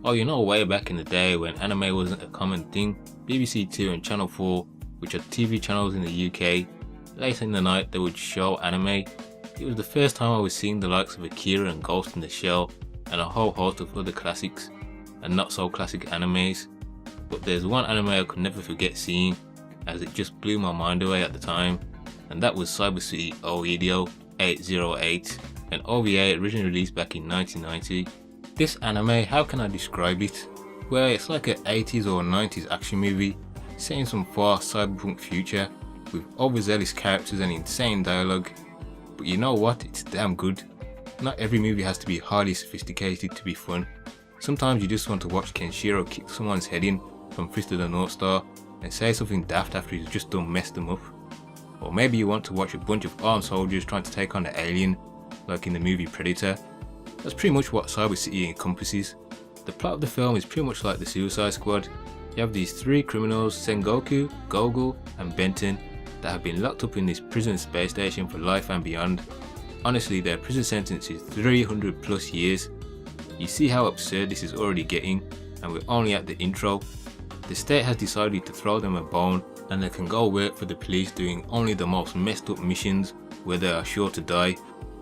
Oh, you know, way back in the day when anime wasn't a common thing, BBC Two and Channel 4, which are TV channels in the UK, late in the night they would show anime. It was the first time I was seeing the likes of Akira and Ghost in the Shell and a whole host of other classics and not so classic animes. But there's one anime I could never forget seeing, as it just blew my mind away at the time, and that was Cyber City Oedo 808, an OVA originally released back in 1990. This anime, how can I describe it? Well, it's like an 80s or 90s action movie set in some far cyberpunk future with overzealous characters and insane dialogue. But you know what? It's damn good. Not every movie has to be highly sophisticated to be fun. Sometimes you just want to watch Kenshiro kick someone's head in from Fist of the North Star and say something daft after he's just done messed them up. Or maybe you want to watch a bunch of armed soldiers trying to take on an alien, like in the movie Predator. That's pretty much what Cyber City encompasses. The plot of the film is pretty much like the Suicide Squad. You have these three criminals, Sengoku, Gogol and Benton, that have been locked up in this prison space station for life and beyond. Honestly, their prison sentence is 300 plus years. You see how absurd this is already getting, and we're only at the intro. The state has decided to throw them a bone and they can go work for the police doing only the most messed up missions where they are sure to die,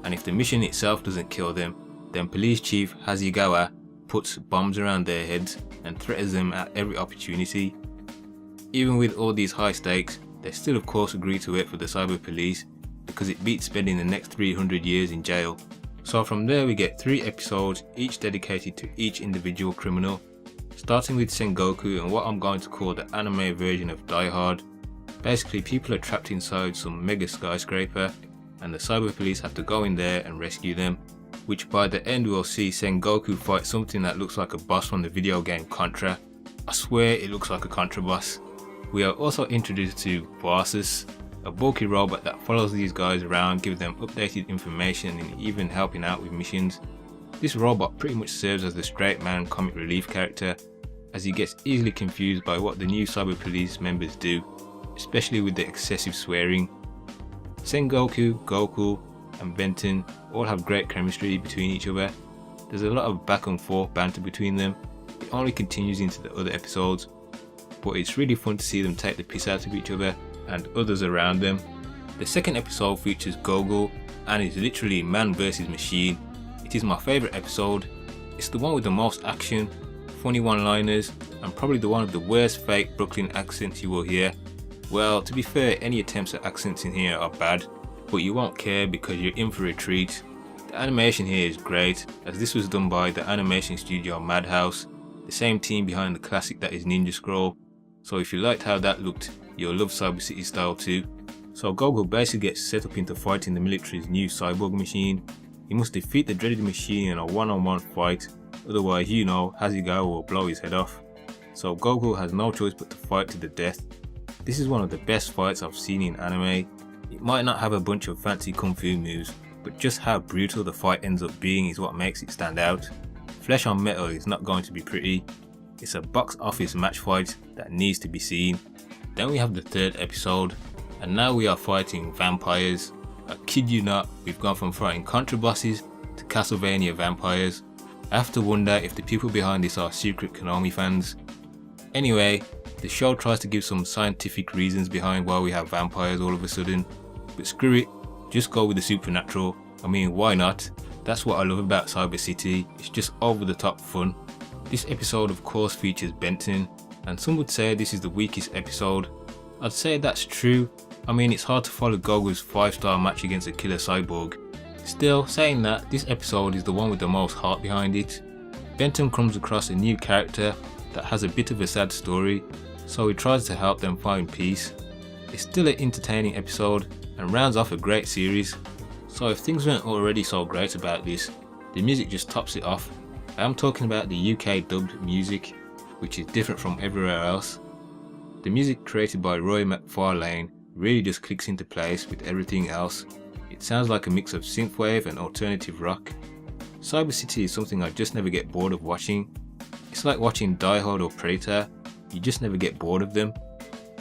and if the mission itself doesn't kill them, then Police Chief Hasegawa puts bombs around their heads and threatens them at every opportunity. Even with all these high stakes, they still of course agree to work for the cyber police because it beats spending the next 300 years in jail. So from there we get 3 episodes, each dedicated to each individual criminal, starting with Sengoku and what I'm going to call the anime version of Die Hard. Basically, people are trapped inside some mega skyscraper and the cyber police have to go in there and rescue them, which by the end we'll see Sengoku fight something that looks like a boss from the video game Contra. I swear it looks like a Contra boss. We are also introduced to Varsus, a bulky robot that follows these guys around, gives them updated information and even helping out with missions. This robot pretty much serves as the straight man comic relief character, as he gets easily confused by what the new cyber police members do, especially with the excessive swearing. Sengoku, Goku and Benton all have great chemistry between each other. There's a lot of back and forth banter between them. It only continues into the other episodes, but it's really fun to see them take the piss out of each other and others around them. The second episode features Gogol and is literally man versus machine. It is my favourite episode. It's the one with the most action, funny one-liners, and probably the one of the worst fake Brooklyn accents you will hear. Well, to be fair, any attempts at accents in here are bad, but you won't care because you're in for a treat. The animation here is great, as this was done by the animation studio Madhouse, the same team behind the classic that is Ninja Scroll. So if you liked how that looked, you'll love Cyber City style too. So Gogol basically gets set up into fighting the military's new cyborg machine. He must defeat the dreaded machine in a one-on-one fight, otherwise you know Hasegawa will blow his head off. So Gogol has no choice but to fight to the death. This is one of the best fights I've seen in anime. It might not have a bunch of fancy kung fu moves, but just how brutal the fight ends up being is what makes it stand out. Flesh on metal is not going to be pretty. It's a box office match fight that needs to be seen. Then we have the third episode, and now we are fighting vampires. I kid you not, we've gone from fighting Contra bosses to Castlevania vampires. I have to wonder if the people behind this are secret Konami fans. Anyway, the show tries to give some scientific reasons behind why we have vampires all of a sudden, but screw it, just go with the supernatural. I mean, why not? That's what I love about Cyber City, it's just over the top fun. This episode of course features Benton, and some would say this is the weakest episode. I'd say that's true. I mean, it's hard to follow Gogol's 5-star match against a killer cyborg. Still, saying that, this episode is the one with the most heart behind it. Benton comes across a new character that has a bit of a sad story, so he tries to help them find peace. It's still an entertaining episode and rounds off a great series. So if things weren't already so great about this, the music just tops it off. I am talking about the UK dubbed music, which is different from everywhere else. The music created by Roy McFarlane really just clicks into place with everything else. It sounds like a mix of synthwave and alternative rock. Cyber City is something I just never get bored of watching. It's like watching Die Hard or Predator, you just never get bored of them.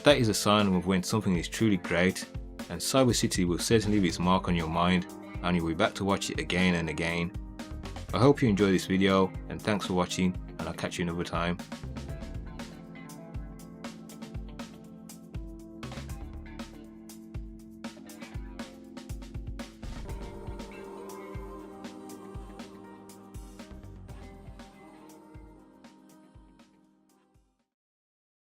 That is a sign of when something is truly great, and Cyber City will certainly leave its mark on your mind and you'll be back to watch it again and again. I hope you enjoyed this video, and thanks for watching, and and I'll catch you another time.